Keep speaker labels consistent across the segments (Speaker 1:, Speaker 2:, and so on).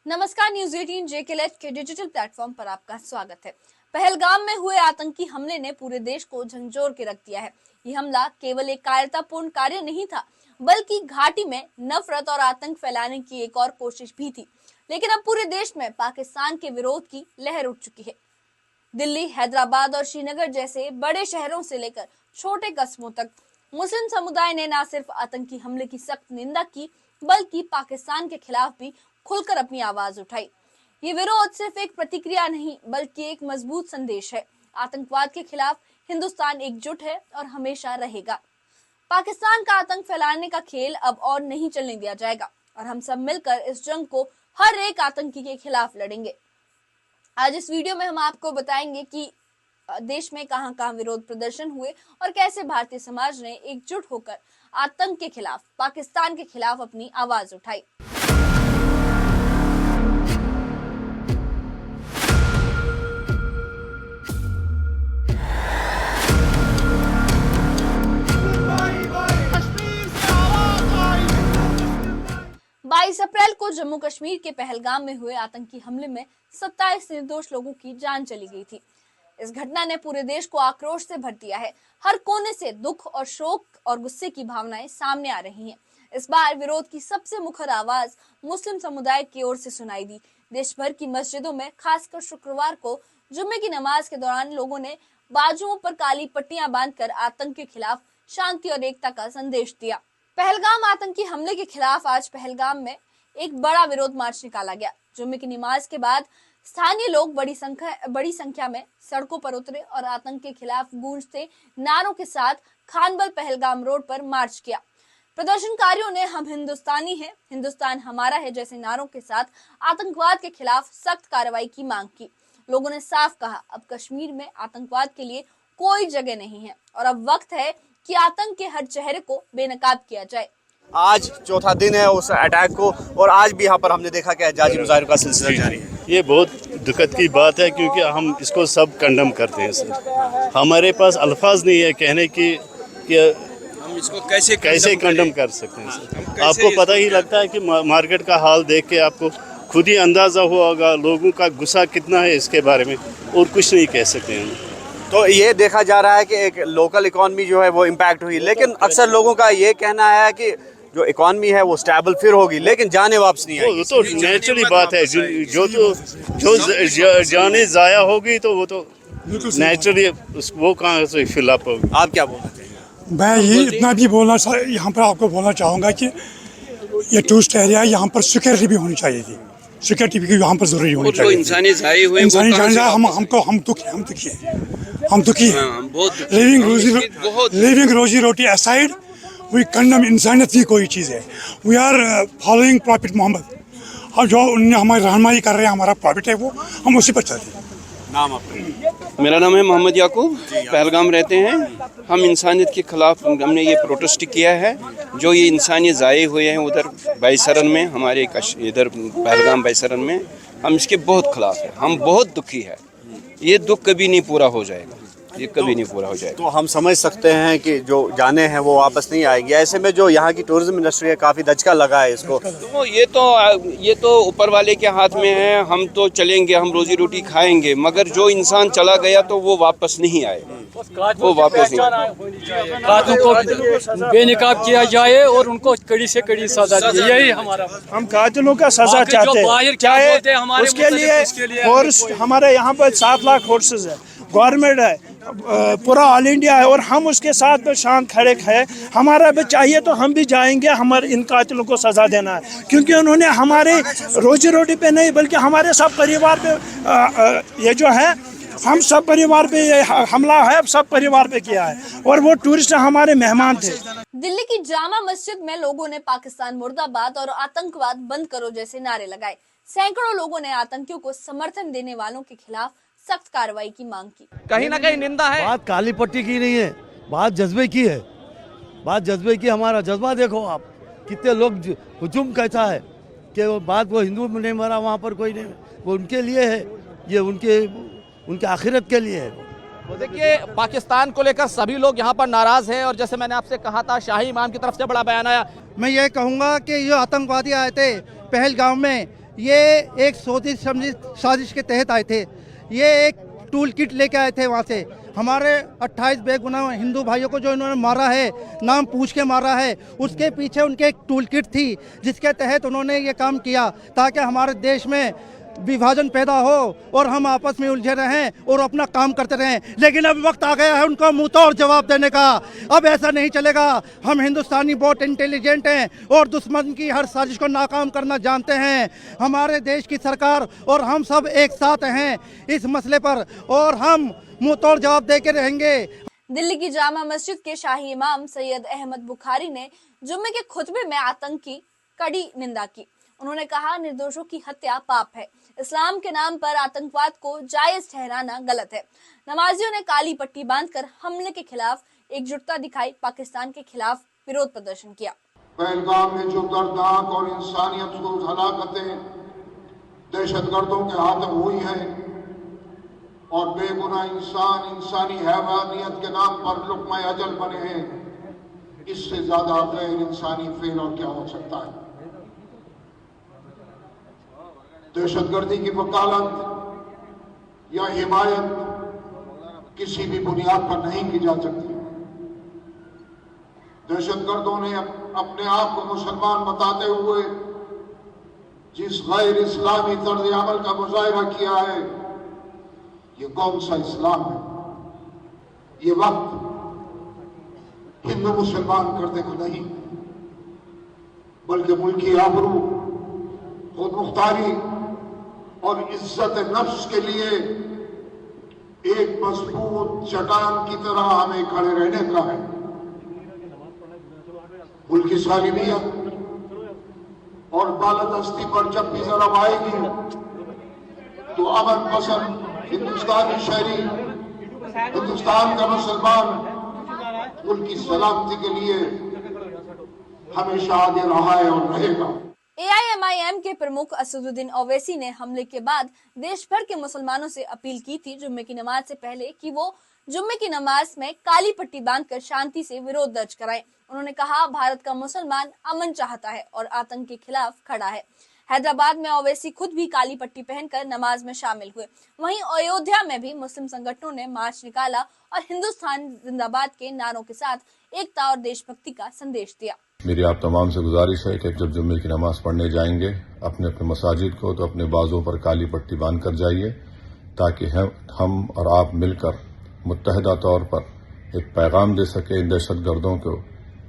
Speaker 1: नमस्कार, news 18 JKLF के digital platform पर आपका स्वागत है। पहलगाम में हुए आतंकी हमले ने पूरे देश को झंझोर के रख दिया है। ये हमला केवल एक कायरतापूर्ण कार्य नहीं था, बल्कि घाटी में नफरत और आतंक फैलाने की एक और कोशिश भी थी। लेकिन अब पूरे देश में पाकिस्तान के विरोध की लहर उठ चुकी है। दिल्ली, हैदराबाद और श्रीनगर जैसे बड़े शहरों से लेकर छोटे कस्बों तक मुस्लिम समुदाय ने न सिर्फ आतंकी हमले की सख्त निंदा की, बल्कि पाकिस्तान के खिलाफ भी खुलकर अपनी आवाज उठाई। ये विरोध सिर्फ एक प्रतिक्रिया नहीं, बल्कि एक मजबूत संदेश है। आतंकवाद के खिलाफ हिंदुस्तान एकजुट है और हमेशा रहेगा। पाकिस्तान का आतंक फैलाने का खेल अब और नहीं चलने दिया जाएगा और हम सब मिलकर इस जंग को हर एक आतंकी के खिलाफ लड़ेंगे। आज इस वीडियो में हम आपको बताएंगे कि देश में कहां-कहां विरोध प्रदर्शन हुए और कैसे भारतीय समाज ने एकजुट होकर आतंक के खिलाफ, पाकिस्तान के खिलाफ अपनी आवाज उठाई। अप्रैल को जम्मू कश्मीर के पहलगाम में हुए आतंकी हमले में 27 निर्दोष लोगों की जान चली गई थी। इस घटना ने पूरे देश को आक्रोश से भर दिया है। हर कोने से दुख और शोक और गुस्से की भावनाएं सामने आ रही हैं। इस बार विरोध की सबसे मुखर आवाज मुस्लिम समुदाय की ओर से सुनाई दी। देश भर की मस्जिदों में खासकर शुक्रवार को जुम्मे की नमाज के दौरान लोगों ने बाजुओं पर काली पट्टियां बांधकर आतंक के खिलाफ शांति और एकता का संदेश दिया। पहलगाम आतंकी हमले के खिलाफ आज पहलगाम में एक बड़ा विरोध मार्च निकाला गया। जुम्मे की नमाज के बाद स्थानीय लोग बड़ी संख्या में सड़कों पर उतरे और आतंक के खिलाफ गूंजते नारों के साथ खानबल पहलगाम रोड पर मार्च किया। प्रदर्शनकारियों ने हम हिंदुस्तानी हैं, हिंदुस्तान हमारा है जैसे नारों के साथ आतंकवाद के खिलाफ सख्त कार्रवाई की मांग की। लोगों ने साफ कहा, अब कश्मीर में आतंकवाद के लिए कोई जगह नहीं है और अब वक्त है कि आतंक के हर चेहरे को बेनकाब किया जाए।
Speaker 2: आज चौथा दिन है उस अटैक को और आज भी यहाँ पर हमने देखा कि एहतजाजी मुजाहिरों का सिलसिला जारी है।
Speaker 3: ये बहुत दुखद की बात है क्योंकि हम इसको सब कंडम करते हैं सर। हमारे पास अल्फाज नहीं है कहने की कि
Speaker 2: हम इसको कैसे
Speaker 3: कंडम कर सकते हैं सर। आपको पता ही लगता है कि मार्केट का हाल देख के आपको खुद ही अंदाज़ा हुआ होगा लोगों का गुस्सा कितना है इसके बारे में, और कुछ नहीं कह सकते हैं।
Speaker 2: तो ये देखा जा रहा है कि एक लोकल इकॉनमी जो है वो इम्पैक्ट हुई, लेकिन अक्सर लोगों का ये कहना है कि जो इकॉनमी है वो स्टेबल फिर होगी, लेकिन जाने वापस नहीं आएगी।
Speaker 3: वो तो नेचुरली बात है, जो जाने ज़ाया होगी तो वो तो नेचुरली वो कहाँ से फिलअप होगी।
Speaker 2: आप क्या बोलते हैं?
Speaker 4: मैं ये इतना भी यहाँ पर आपको बोलना चाहूँगा कि ये टूरिस्ट एरिया है, यहाँ पर सिक्योरिटी भी होनी चाहिए थी। सिक्योरिटी भी यहाँ पर जरूरी होनी चाहिए।
Speaker 5: इंसानी जाए हुए
Speaker 4: इंसानी हम दुखी हैं। लिविंग रोजी रोटी असाइड, वी कंडम इंसानियत ही कोई चीज़ है। We are following prophet Muhammad, और जो उन्हें हमारी रहनुमाई कर रहे हैं, हमारा प्रॉफिट है वो, हम उसी पर चलते हैं।
Speaker 2: नाम आपका?
Speaker 5: मेरा नाम है मोहम्मद याकूब, पहलगाम रहते हैं। हम इंसानियत के खिलाफ हमने ये प्रोटेस्ट किया है। जो ये इंसानी ज़ाये हुए हैं उधर बैसरन में, हमारे इधर पहलगाम बैसरन में, हम इसके बहुत खिलाफ हैं। हम बहुत दुखी है। ये दुख कभी नहीं पूरा हो जाएगा, ये कभी नहीं पूरा हो जाएगा।
Speaker 2: तो हम समझ सकते हैं कि जो जाने हैं वो वापस नहीं आएगी। ऐसे में जो यहाँ की टूरिज्म इंडस्ट्री है काफ़ी दचका लगा है इसको।
Speaker 5: तो ये तो ऊपर वाले के हाथ में है। हम तो चलेंगे, हम रोजी रोटी खाएंगे, मगर जो इंसान चला गया तो वो वापस नहीं आएगा। वो वापस नहीं।
Speaker 6: कातलों को बेनकाब किया जाए और उनको कड़ी से कड़ी सजा दी, यही हमारा।
Speaker 7: हम कातिलों का सजा चाहते हैं, चाहे उसके लिए फोर्स, हमारे यहाँ पर 7 लाख फोर्सेस है, गवर्नमेंट है, पूरा ऑल इंडिया है, और हम उसके साथ में शांत खड़े हैं। हमारा भी चाहिए तो हम भी जाएंगे, हमारे इन कातिलों को सजा देना है, क्योंकि उन्होंने हमारे रोजी रोटी पे नहीं बल्कि हमारे सब परिवार पे ये जो है, हम सब परिवार पे ये हमला है, सब परिवार पे किया है, और वो टूरिस्ट हमारे मेहमान थे।
Speaker 1: दिल्ली की जामा मस्जिद में लोगों ने पाकिस्तान मुर्दाबाद और आतंकवाद बंद करो जैसे नारे लगाए। सैकड़ों लोगों ने आतंकियों को समर्थन देने वालों के खिलाफ सख्त कार्रवाई की मांग की।
Speaker 8: कहीं ना कहीं निंदा है। बात काली पट्टी की नहीं है, बात जज्बे की है। बात जज्बे की, हमारा जज्बा देखो आप, कितने लोग हुजूम कहता है कि वो बात, वो हिंदू नहीं मरा वहाँ पर कोई नहीं, वो उनके लिए है, ये उनके आखिरत के लिए है। देखिए, पाकिस्तान को लेकर सभी लोग यहाँ पर नाराज हैं और जैसे मैंने आपसे कहा था, शाही इमाम की तरफ से बड़ा बयान आया।
Speaker 9: मैं ये कहूँगा कि ये आतंकवादी आए थे पहलगाम में, ये एक सोची समझी साजिश के तहत आए थे। ये एक टूल किट लेके आए थे वहाँ से। हमारे 28 बेगुनाह हिंदू भाइयों को जो इन्होंने मारा है, नाम पूछ के मारा है, उसके पीछे उनके एक टूल किट थी जिसके तहत उन्होंने ये काम किया ताकि हमारे देश में विभाजन पैदा हो और हम आपस में उलझे रहें और अपना काम करते रहें। लेकिन अब वक्त आ गया है उनको मुंह तोड़ जवाब देने का। अब ऐसा नहीं चलेगा। हम हिंदुस्तानी बहुत इंटेलिजेंट हैं और दुश्मन की हर साजिश को नाकाम करना जानते हैं। हमारे देश की सरकार और हम सब एक साथ हैं इस मसले पर और हम मुंह तोड़ जवाब दे के रहेंगे।
Speaker 1: दिल्ली की जामा मस्जिद के शाही इमाम सैयद अहमद बुखारी ने जुम्मे के खुतबे में आतंक की कड़ी निंदा की। उन्होंने कहा, निर्दोषों की हत्या पाप है। इस्लाम के नाम पर आतंकवाद को जायज ठहराना गलत है। नमाजियों ने काली पट्टी बांधकर हमले के खिलाफ एकजुटता दिखाई, पाकिस्तान के खिलाफ विरोध प्रदर्शन किया।
Speaker 10: पहलगाम में जो दर्दनाक और इंसानियत को हलाकतें दहशतगर्दों के हाथों हुई हैं और बेगुनाह इंसान इंसानी हैवानियत के नाम पर लुक़्मा अजल बने हैं, इससे ज्यादा गैर इंसानी फेल और क्या हो सकता है। दहशतगर्दी की वकालत या हिमायत किसी भी बुनियाद पर नहीं की जा सकती। दहशतगर्दों ने अपने आप को मुसलमान बताते हुए जिस गैर इस्लामी तर्ज अमल का मुजाहिरा किया है, ये कौन सा इस्लाम है? ये वक्त हिंदू मुसलमान करने को नहीं, बल्कि मुल्की आबरू, खुद मुख्तारी और इज्जत नफ्स के लिए एक मजबूत चट्टान की तरह हमें खड़े रहने का है। मुल्की सालिमियत और बालदस्ती पर जब भी जरा आएगी तो अमन पसंद हिंदुस्तानी शहरी, हिंदुस्तान का मुसलमान मुल्क की सलामती के लिए हमेशा आगे रहा है और रहेगा।
Speaker 1: AIMIM के प्रमुख असदुद्दीन ओवैसी ने हमले के बाद देश भर के मुसलमानों से अपील की थी जुम्मे की नमाज से पहले कि वो जुम्मे की नमाज में काली पट्टी बांधकर शांति से विरोध दर्ज कराएं। उन्होंने कहा, भारत का मुसलमान अमन चाहता है और आतंक के खिलाफ खड़ा है। हैदराबाद में ओवैसी खुद भी काली पट्टी पहनकर नमाज में शामिल हुए। वहीं अयोध्या में भी मुस्लिम संगठनों ने मार्च निकाला और हिंदुस्तान जिंदाबाद के नारों के साथ एकता और देशभक्ति का संदेश दिया।
Speaker 11: मेरी आप तमाम से गुजारिश है कि जब जुम्मे की नमाज पढ़ने जाएंगे अपने अपने मसाजिद को तो अपने बाजों पर काली पट्टी बांध कर जाइए, ताकि हम और आप मिलकर मुत्तहिदा तौर पर एक पैगाम दे सके इन दहशतगर्दों को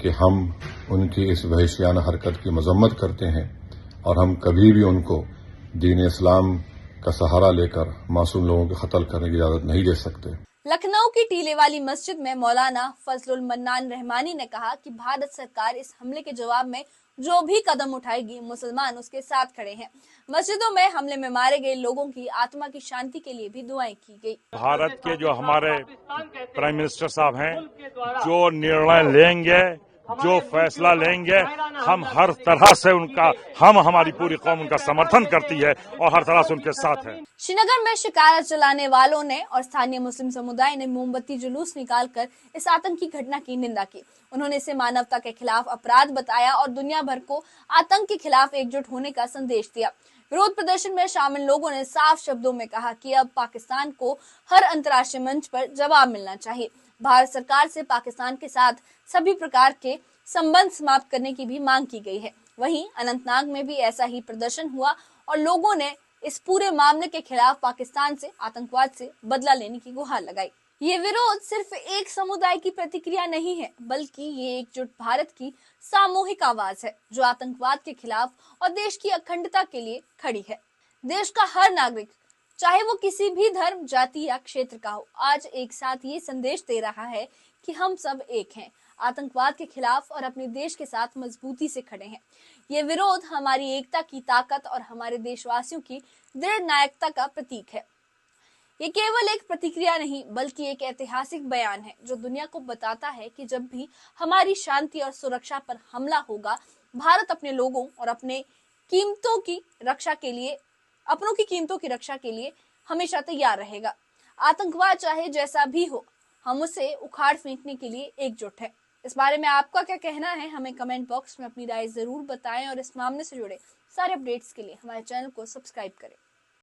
Speaker 11: कि हम उनकी इस वहशियाना हरकत की मजम्मत करते हैं और हम कभी भी उनको दीन इस्लाम का सहारा लेकर मासूम लोगों को कत्ल करने की इजाजत नहीं दे सकते।
Speaker 1: लखनऊ की टीले वाली मस्जिद में मौलाना फजलुल मन्नान रहमानी ने कहा कि भारत सरकार इस हमले के जवाब में जो भी कदम उठाएगी मुसलमान उसके साथ खड़े हैं। मस्जिदों में हमले में मारे गए लोगों की आत्मा की शांति के लिए भी दुआएं की गई।
Speaker 12: भारत के जो हमारे प्राइम मिनिस्टर साहब हैं, जो निर्णय लेंगे, जो फैसला लेंगे, हम हर तरह से हमारी पूरी कौम उनका समर्थन करती है और हर तरह से उनके साथ है।
Speaker 1: श्रीनगर में शिकायत चलाने वालों ने और स्थानीय मुस्लिम समुदाय ने मोमबत्ती जुलूस निकालकर इस आतंकी घटना की निंदा की। उन्होंने इसे मानवता के खिलाफ अपराध बताया और दुनिया भर को आतंक के खिलाफ एकजुट होने का संदेश दिया। विरोध प्रदर्शन में शामिल लोगों ने साफ शब्दों में कहा कि अब पाकिस्तान को हर अंतर्राष्ट्रीय मंच पर जवाब मिलना चाहिए। भारत सरकार से पाकिस्तान के साथ सभी प्रकार के संबंध समाप्त करने की भी मांग की गई है। वहीं अनंतनाग में भी ऐसा ही प्रदर्शन हुआ और लोगों ने इस पूरे मामले के खिलाफ पाकिस्तान से आतंकवाद से बदला लेने की गुहार लगाई। ये विरोध सिर्फ एक समुदाय की प्रतिक्रिया नहीं है, बल्कि ये एकजुट भारत की सामूहिक आवाज है जो आतंकवाद के खिलाफ और देश की अखंडता के लिए खड़ी है। देश का हर नागरिक, चाहे वो किसी भी धर्म, जाति या क्षेत्र का हो, आज एक साथ ये संदेश दे रहा है कि हम सब एक हैं, आतंकवाद के खिलाफ और अपने देश के साथ मजबूती से खड़े हैं। ये विरोध हमारी एकता की ताकत और हमारे देशवासियों की दृढ़ नायकता का प्रतीक है। ये केवल एक प्रतिक्रिया नहीं, बल्कि एक ऐतिहासिक बयान है जो दुनिया को बताता है कि जब भी हमारी शांति और सुरक्षा पर हमला होगा, भारत अपने लोगों और अपने कीमतों की रक्षा के लिए, अपनों की कीमतों की रक्षा के लिए हमेशा तैयार रहेगा। आतंकवाद चाहे जैसा भी हो, हम उसे उखाड़ फेंकने के लिए एकजुट है। इस बारे में आपका क्या कहना है, हमें कमेंट बॉक्स में अपनी राय जरूर बताएं और इस मामले से जुड़े सारे अपडेट्स के लिए हमारे चैनल को सब्सक्राइब करें।